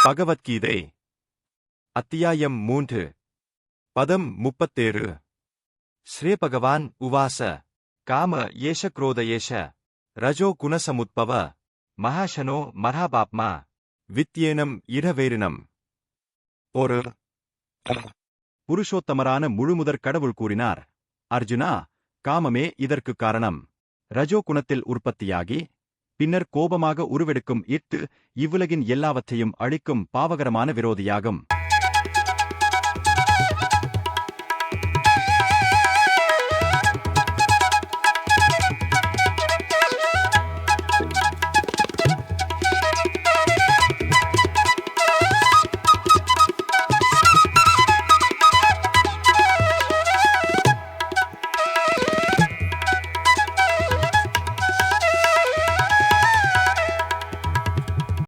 பகவத்கீதை அத்தியாயம் 3 பதம் 37 ஸ்ரீபகவான் உவாச காம ஏஷ क्रोध ஏஷ ரஜோ குணசமுத்பவ மகாஷனோ மரஹபாப்மா வித்யேனம் இரவேரினம். ஒரு புருஷோத்தமரான முழுமுதற் கடவுள் கூறினார், அர்ஜுனா, காமமே இதற்குக் காரணம். ரஜோ குணத்தில் உற்பத்தியாகி பின்னர் கோபமாக உருவெடுக்கும் இவ்வுலகின் எல்லாவற்றையும் அழிக்கும் பாவகரமான விரோதியாகும்.